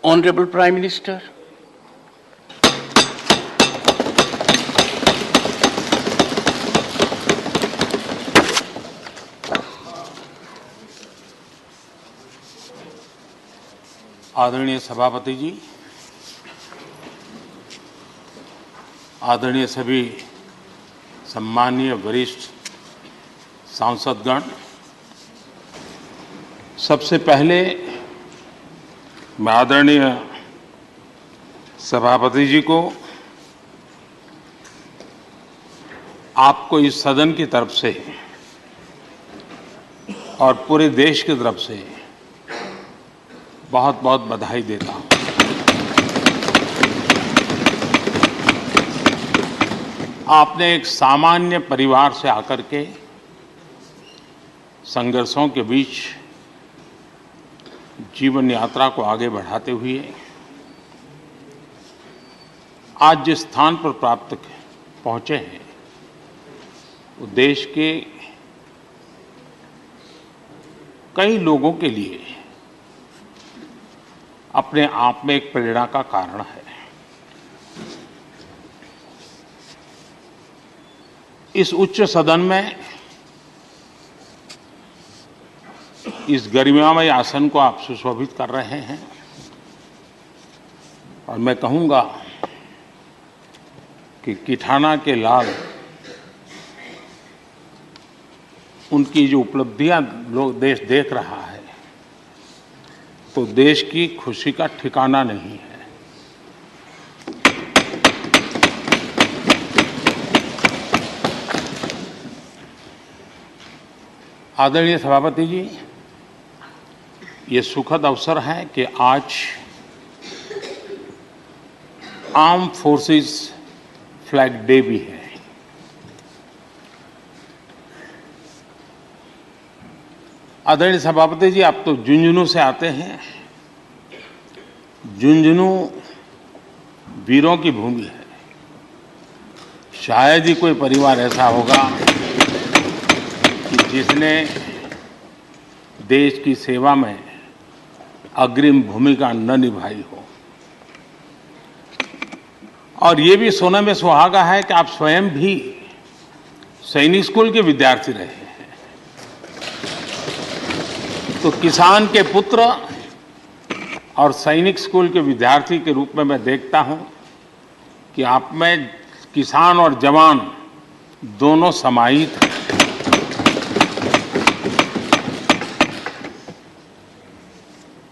Honorable Prime Minister, आदरणीय सभापति जी, आदरणीय सभी सम्माननीय वरिष्ठ सांसदगण, सबसे पहले मैं आदरणीय सभापति जी को आपको इस सदन की तरफ से और पूरे देश की तरफ से बहुत बहुत बधाई देता हूं। आपने एक सामान्य परिवार से आकर के संघर्षों के बीच जीवन यात्रा को आगे बढ़ाते हुए आज जिस स्थान पर प्राप्त पहुंचे हैं वो देश के कई लोगों के लिए अपने आप में एक प्रेरणा का कारण है। इस उच्च सदन में इस गरिमामय आसन को आप सुशोभित कर रहे हैं और मैं कहूंगा कि किठाना के लाल उनकी जो उपलब्धियां लोग देश देख रहा है तो देश की खुशी का ठिकाना नहीं है। आदरणीय सभापति जी, ये सुखद अवसर है कि आज आर्म फोर्सेस फ्लैग डे भी है। आदरणीय सभापति जी, आप तो झुंझुनू से आते हैं। झुंझुनू वीरों की भूमि है। शायद ही कोई परिवार ऐसा होगा कि जिसने देश की सेवा में अग्रिम भूमिका न निभाई हो। और ये भी सोने में सुहागा है कि आप स्वयं भी सैनिक स्कूल के विद्यार्थी रहे हैं। तो किसान के पुत्र और सैनिक स्कूल के विद्यार्थी के रूप में मैं देखता हूं कि आप में किसान और जवान दोनों समाहित हैं।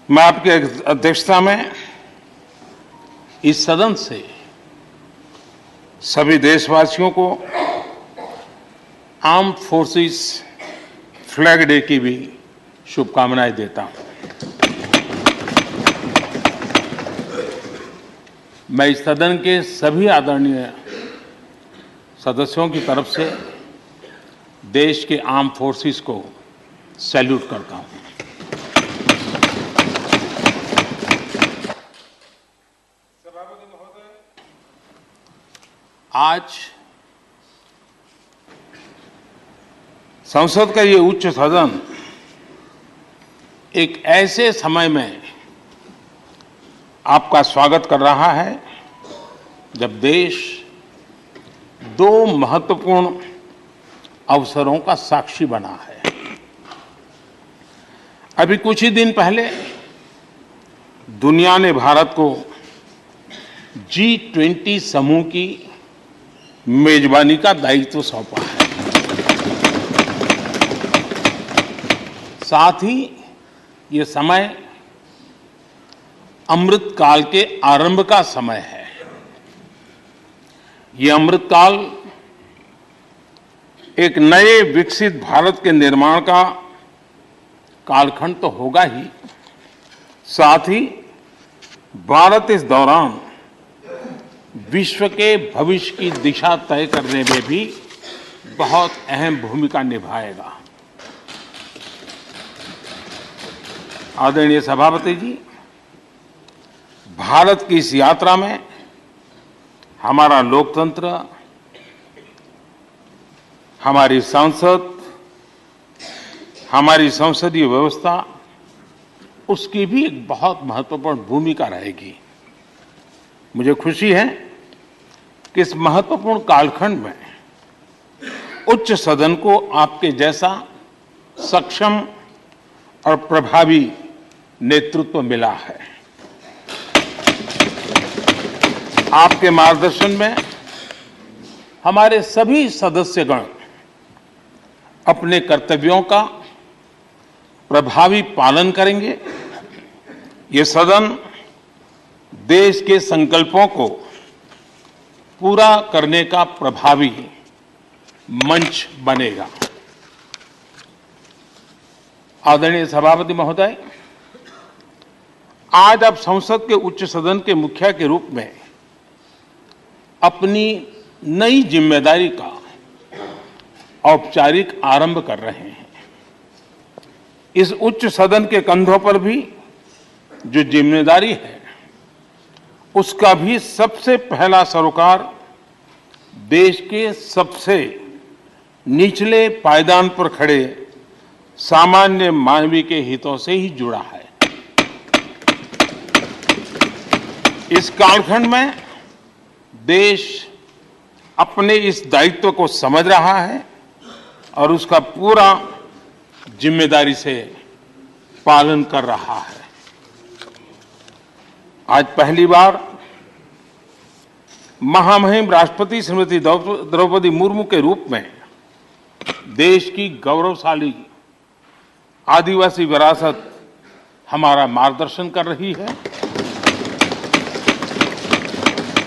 मैं आपकी अध्यक्षता में इस सदन से सभी देशवासियों को आर्म फोर्सेस फ्लैग डे की भी शुभकामनाएं देता हूं। मैं इस सदन के सभी आदरणीय सदस्यों की तरफ से देश के आर्म फोर्सेस को सैल्यूट करता हूं। आज संसद का ये उच्च सदन एक ऐसे समय में आपका स्वागत कर रहा है जब देश दो महत्वपूर्ण अवसरों का साक्षी बना है। अभी कुछ ही दिन पहले दुनिया ने भारत को G20 समूह की मेजबानी का दायित्व सौंपा है। साथ ही ये समय अमृत काल के आरंभ का समय है। ये अमृत काल एक नए विकसित भारत के निर्माण का कालखंड तो होगा ही, साथ ही भारत इस दौरान विश्व के भविष्य की दिशा तय करने में भी बहुत अहम भूमिका निभाएगा। आदरणीय सभापति जी, भारत की इस यात्रा में हमारा लोकतंत्र, हमारी संसद, हमारी संसदीय व्यवस्था उसकी भी एक बहुत महत्वपूर्ण भूमिका रहेगी। मुझे खुशी है कि इस महत्वपूर्ण कालखंड में उच्च सदन को आपके जैसा सक्षम और प्रभावी नेतृत्व मिला है। आपके मार्गदर्शन में हमारे सभी सदस्यगण अपने कर्तव्यों का प्रभावी पालन करेंगे। ये सदन देश के संकल्पों को पूरा करने का प्रभावी मंच बनेगा। आदरणीय सभापति महोदय, आज आप संसद के उच्च सदन के मुखिया के रूप में अपनी नई जिम्मेदारी का औपचारिक आरंभ कर रहे हैं। इस उच्च सदन के कंधों पर भी जो जिम्मेदारी है, उसका भी सबसे पहला सरोकार देश के सबसे निचले पायदान पर खड़े सामान्य मानवीय के हितों से ही जुड़ा है। इस कालखंड में देश अपने इस दायित्व को समझ रहा है और उसका पूरा जिम्मेदारी से पालन कर रहा है। आज पहली बार महामहिम राष्ट्रपति श्रीमती द्रौपदी मुर्मू के रूप में देश की गौरवशाली आदिवासी विरासत हमारा मार्गदर्शन कर रही है।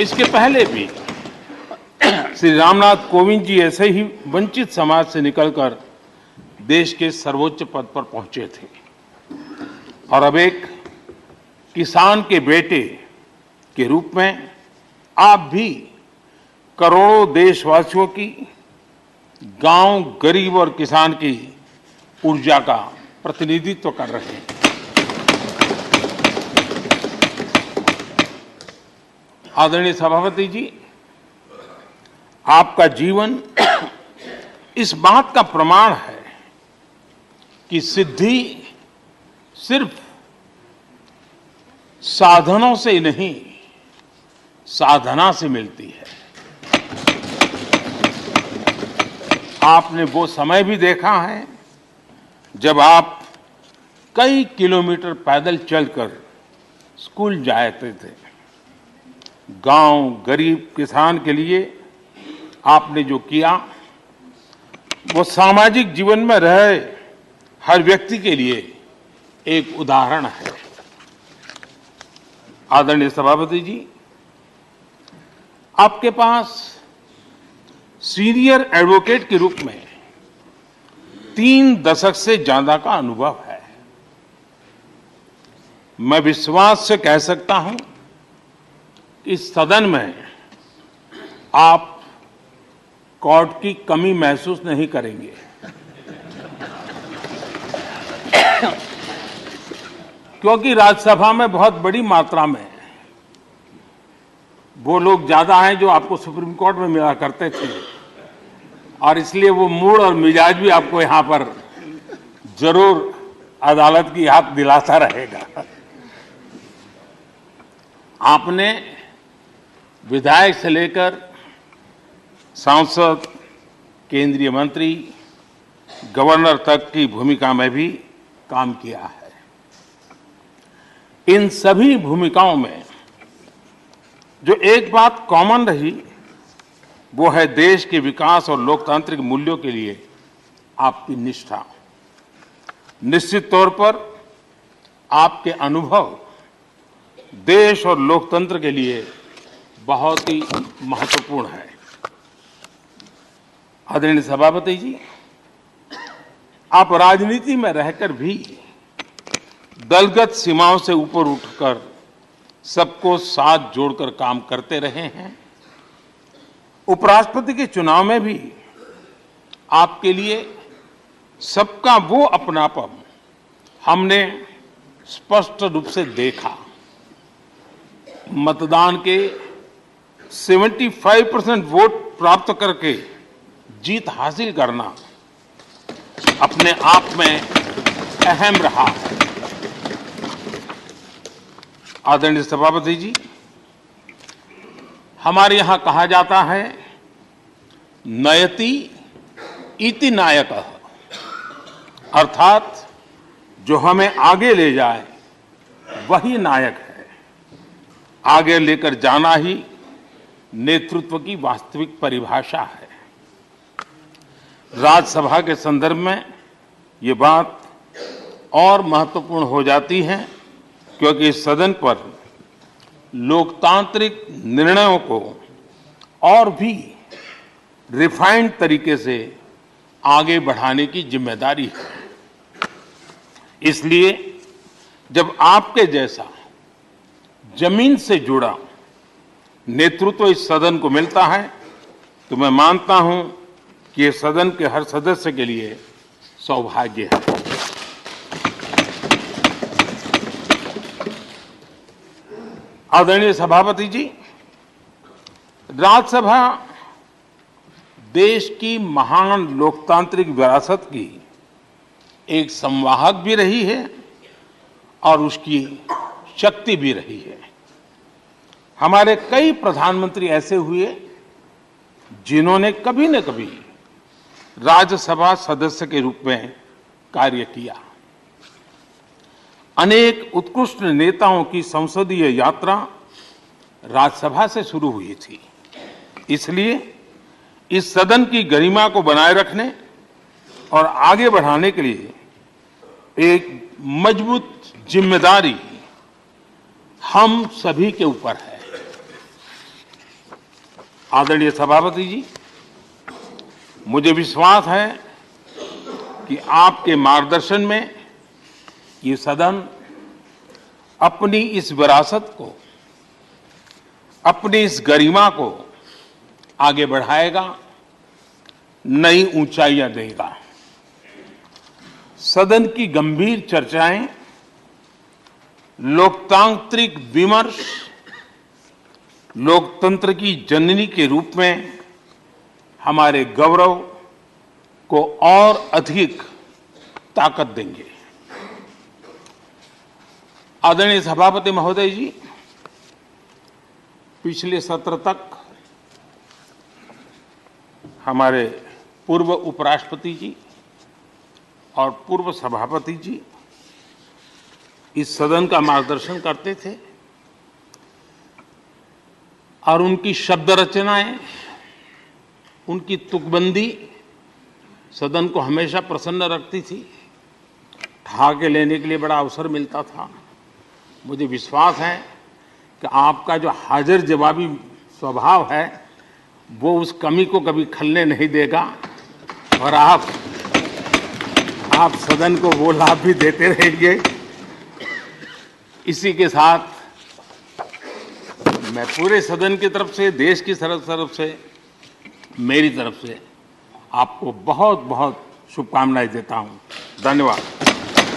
इसके पहले भी श्री रामनाथ कोविंद जी ऐसे ही वंचित समाज से निकलकर देश के सर्वोच्च पद पर पहुंचे थे और अब एक किसान के बेटे के रूप में आप भी करोड़ों देशवासियों की, गांव, गरीब और किसान की ऊर्जा का प्रतिनिधित्व कर रहे हैं। आदरणीय सभापति जी, आपका जीवन इस बात का प्रमाण है कि सिद्धि सिर्फ साधनों से ही नहीं, साधना से मिलती है। आपने वो समय भी देखा है जब आप कई किलोमीटर पैदल चलकर स्कूल जाते थे। गांव, गरीब, किसान के लिए आपने जो किया वो सामाजिक जीवन में रहे हर व्यक्ति के लिए एक उदाहरण है। आदरणीय सभापति जी, आपके पास सीनियर एडवोकेट के रूप में 3 दशक से ज्यादा का अनुभव है। मैं विश्वास से कह सकता हूं कि इस सदन में आप कोर्ट की कमी महसूस नहीं करेंगे। क्योंकि राज्यसभा में बहुत बड़ी मात्रा में वो लोग ज्यादा हैं जो आपको सुप्रीम कोर्ट में मिला करते थे और इसलिए वो मूड और मिजाज भी आपको यहां पर जरूर अदालत की याद दिलाता रहेगा। आपने विधायक से लेकर सांसद, केंद्रीय मंत्री, गवर्नर तक की भूमिका में भी काम किया है। इन सभी भूमिकाओं में जो एक बात कॉमन रही वो है देश के विकास और लोकतांत्रिक मूल्यों के लिए आपकी निष्ठा। निश्चित तौर पर आपके अनुभव देश और लोकतंत्र के लिए बहुत ही महत्वपूर्ण है। आदरणीय सभापति जी, आप राजनीति में रहकर भी दलगत सीमाओं से ऊपर उठकर सबको साथ जोड़कर काम करते रहे हैं। उपराष्ट्रपति के चुनाव में भी आपके लिए सबका वो अपनापन हमने स्पष्ट रूप से देखा। मतदान के 75% वोट प्राप्त करके जीत हासिल करना अपने आप में अहम रहा है। आदरणीय सभापति जी, हमारे यहां कहा जाता है नयति इति नायकः, अर्थात जो हमें आगे ले जाए वही नायक है। आगे लेकर जाना ही नेतृत्व की वास्तविक परिभाषा है। राज्यसभा के संदर्भ में ये बात और महत्वपूर्ण हो जाती है क्योंकि इस सदन पर लोकतांत्रिक निर्णयों को और भी रिफाइंड तरीके से आगे बढ़ाने की जिम्मेदारी है। इसलिए जब आपके जैसा जमीन से जुड़ा नेतृत्व इस सदन को मिलता है तो मैं मानता हूं कि ये सदन के हर सदस्य के लिए सौभाग्य है। आदरणीय सभापति जी, राज्यसभा देश की महान लोकतांत्रिक विरासत की एक संवाहक भी रही है और उसकी शक्ति भी रही है। हमारे कई प्रधानमंत्री ऐसे हुए जिन्होंने कभी न कभी राज्यसभा सदस्य के रूप में कार्य किया। अनेक उत्कृष्ट नेताओं की संसदीय यात्रा राज्यसभा से शुरू हुई थी। इसलिए इस सदन की गरिमा को बनाए रखने और आगे बढ़ाने के लिए एक मजबूत जिम्मेदारी हम सभी के ऊपर है। आदरणीय सभापति जी, मुझे विश्वास है कि आपके मार्गदर्शन में ये सदन अपनी इस विरासत को, अपनी इस गरिमा को आगे बढ़ाएगा, नई ऊंचाइयां देगा। सदन की गंभीर चर्चाएं, लोकतांत्रिक विमर्श लोकतंत्र की जननी के रूप में हमारे गौरव को और अधिक ताकत देंगे। आदरणीय सभापति महोदय जी, पिछले सत्र तक हमारे पूर्व उपराष्ट्रपति जी और पूर्व सभापति जी इस सदन का मार्गदर्शन करते थे और उनकी शब्द रचनाएं, उनकी तुकबंदी सदन को हमेशा प्रसन्न रखती थी। ठहाके लेने के लिए बड़ा अवसर मिलता था। मुझे विश्वास है कि आपका जो हाजिर जवाबी स्वभाव है वो उस कमी को कभी खलने नहीं देगा और आप सदन को वो लाभ भी देते रहेंगे। इसी के साथ मैं पूरे सदन की तरफ से, देश की तरफ से, मेरी तरफ से आपको बहुत बहुत शुभकामनाएं देता हूं। धन्यवाद।